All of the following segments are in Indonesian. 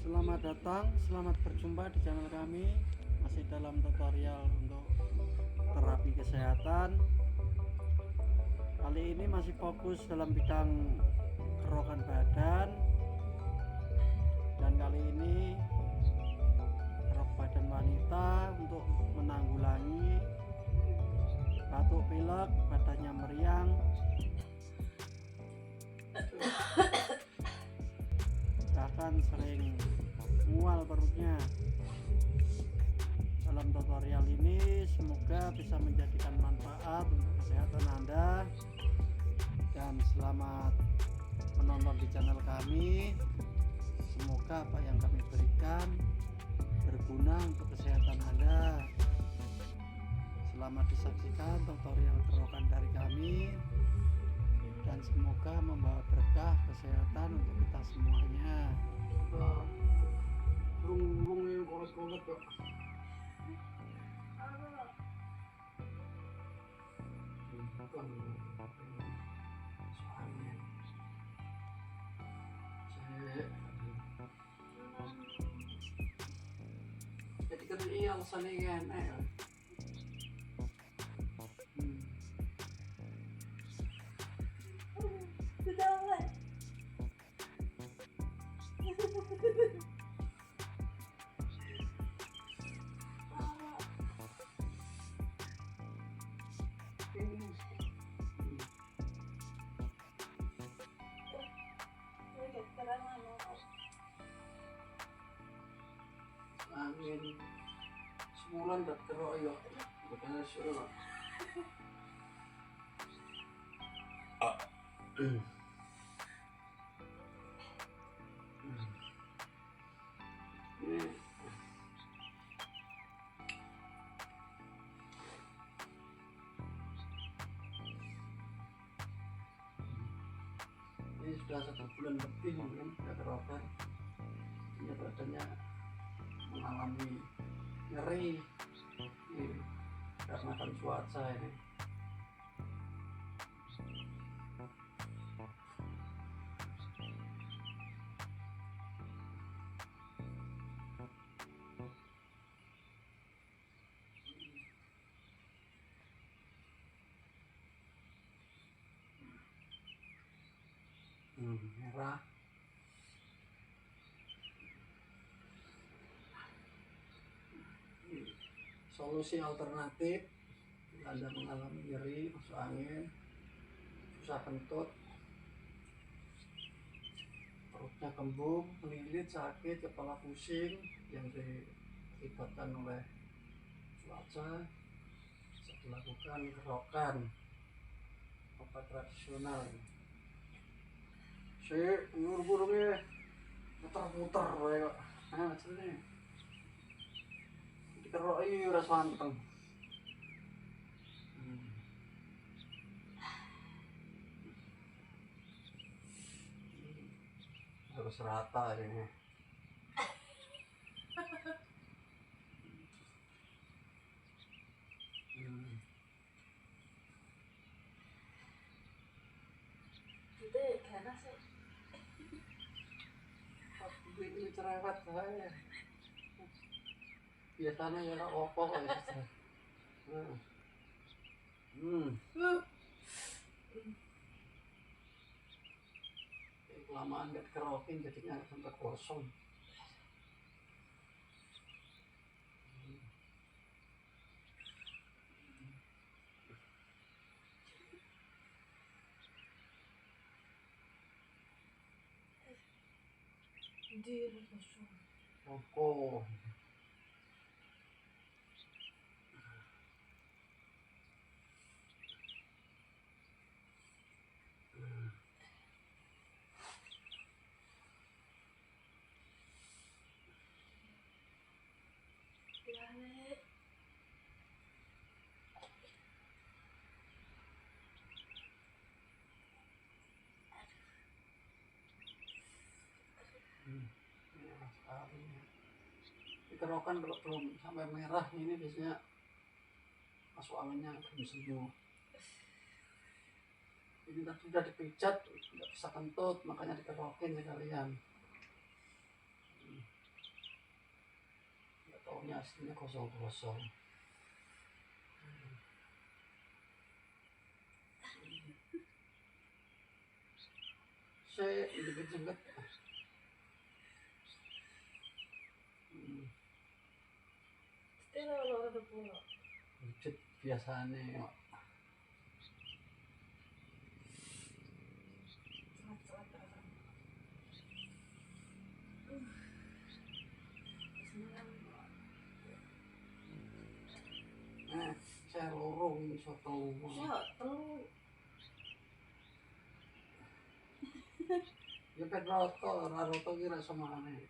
Selamat datang, selamat berjumpa di channel kami. Masih dalam tutorial untuk terapi kesehatan. Kali ini masih fokus dalam bidang kerokan badan. Dan kali ini kerok badan wanita untuk menanggulangi batuk pilek, badannya meriang, bahkan sering mual perutnya. Dalam tutorial ini semoga bisa menjadikan manfaat untuk kesehatan Anda, dan selamat menonton di channel kami. Semoga apa yang kami berikan berguna untuk kesehatan Anda. Selamat disaksikan tutorial kerokan dari kami, dan semoga membawa berkah kesehatan untuk kita semuanya. Burung ini boros banget kok. Soalnya jadi kan ini alasannya kan angin sebulan tak keroyok bukan suruh ini sudah 1 bulan lebih mungkin sudah kerokan. Ini badannya mengalami nyeri ini karena kan cuaca ini. Merah. Solusi alternatif jika Anda mengalami nyeri, masuk angin, susah kentut, perutnya kembung, melilit, sakit, kepala pusing yang diakibatkan oleh cuaca, bisa dilakukan kerokan obat tradisional. Burungnya muter-muter kayak macam ini. Dikerok ini udah santeng. Harus rata ini. Itu karena sih Ini cerewet saya. Biasanya ya tak opo kok ya. Kelamaan gak kerokin jadinya sampai kosong. di kosong. Rokok. Ya, Merah sekali. Dikerokan kalau belum sampai merah ini biasanya masuk anginnya belum sembuh. Ini tadi sudah dipijat, tidak bisa kentut, makanya dikerokin sekalian. ini aslinya kosong-kosong. Saya jengket-jengket. Itu kalau ada pulau. Wujud biasanya. Sangat-sangat terasa. Saya lorong soto. Ya, telur. Ya pet roto kira sama aneh.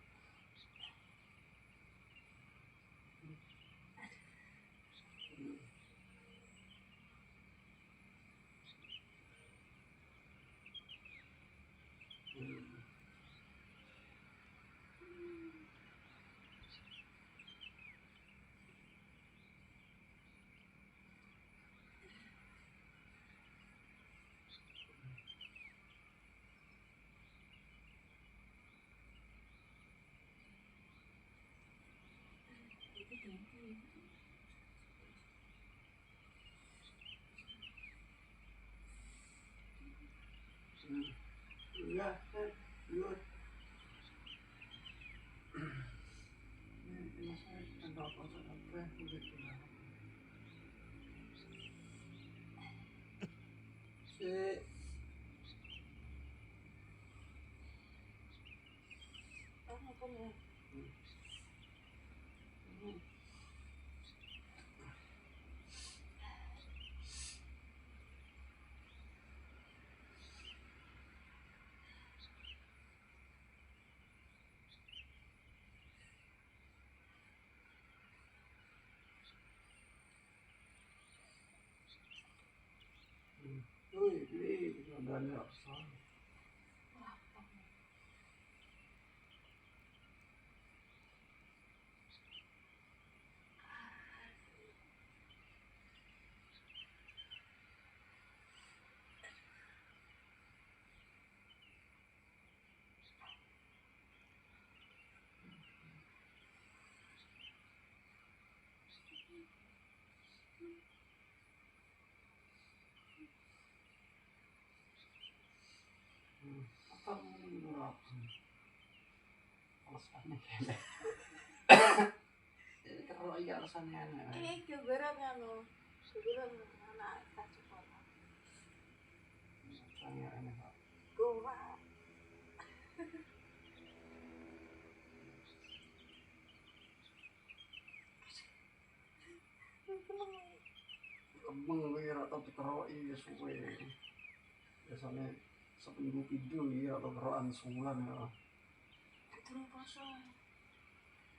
Iya, iya. Ini saya kendal kosong apa begitu. Si Apa ya? ini ada soal. Apa menurut alasannya kayak kalau iya alasannya aneh. Ini keberan anu. Keberan anak tak cepat. Alasannya aneh Pak. Gora. Kembang kira atau dikeroki suwe. Biasanya seminggu pidu ya atau kerokan sebulan ya. Itu kosong.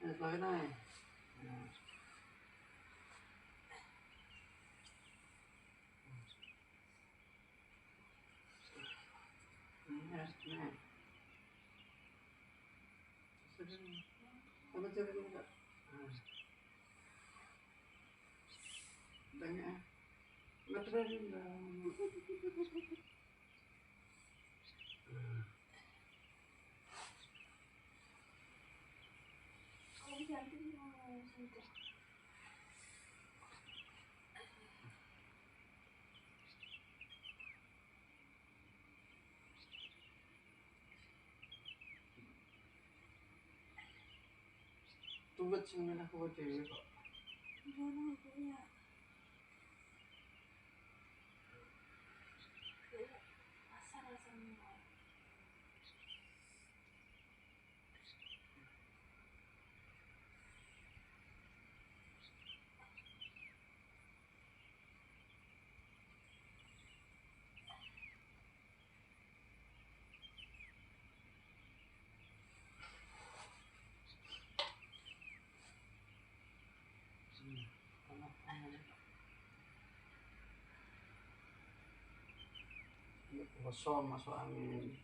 Lagi naik. Apa cari dulu enggak? Tanya. Enggak terlalu enggak. Kalau jantung mau sentuh. Tuwet sebenarnya aku dewe kok. Mana punya? Rasa-rasanya. Kosong masuk angin.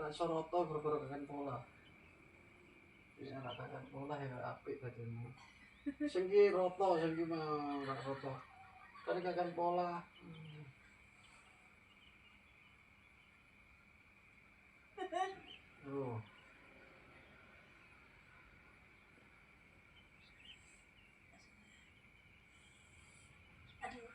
tak soroto gara-gara kakan pola. Ya anak kakan pola ya apik badanmu. Sing ki roto, sing ki mah ora roto. Kan kakan pola. Oh. Aduh.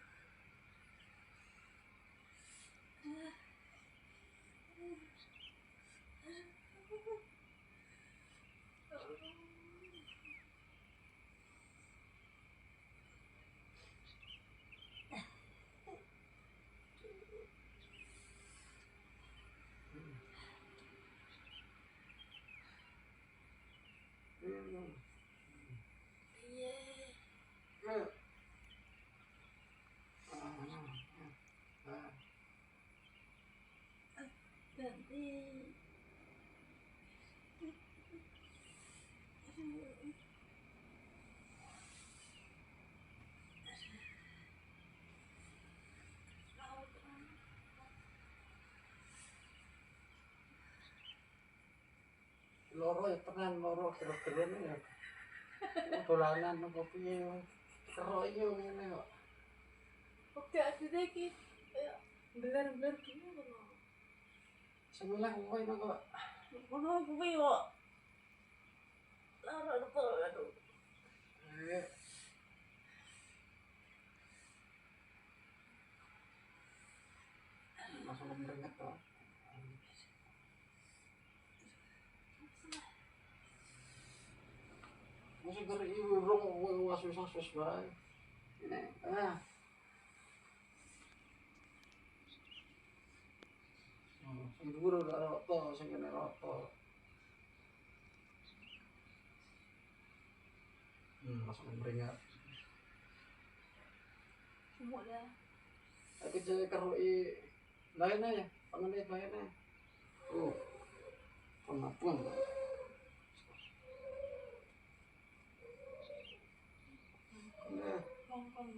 Iya. Ganti. Loro ya tenan loro kira-kira ya. Dolanan apa piye kero iki ngene kok. Oke, aslinya ki beler-beler gini loh. Sebelah kowe kok. Mana gue kok lara betul aduh. Langsung meringet toh. Masih dari ibu rong wasus bae. Ini sing dhuwur ora rata, sing kene rata. Langsung meringet. Semua dah. Tapi jadi keruki lainnya ya, pengennya lainnya. Oh, pengapuan. Nah, Kongkong.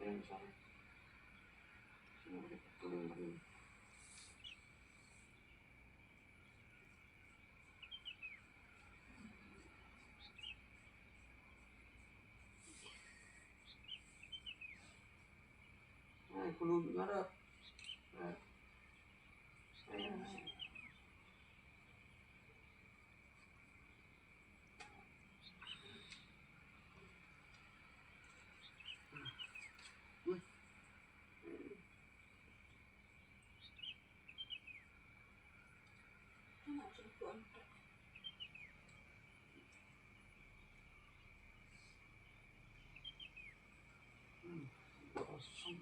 enak. Belum ngarep. Enak cukup. Kosong.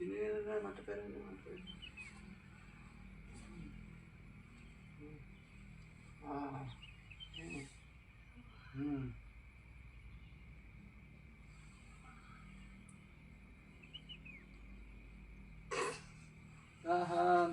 Sini ada mata peran. Ah. Hmm. Tahan.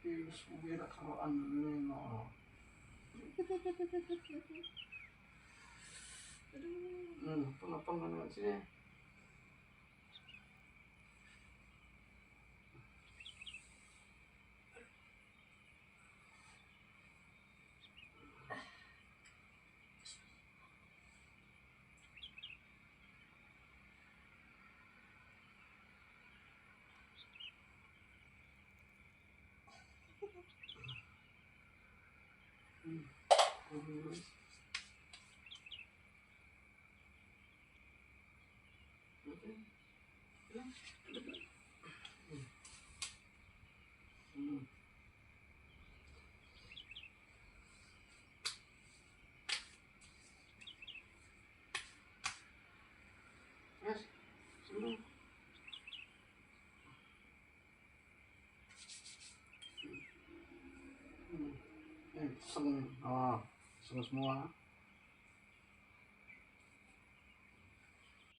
Yes, mungkin kalau aneh no. Apa mana sini? Yes, sembuh. Seng, oh, seng semua.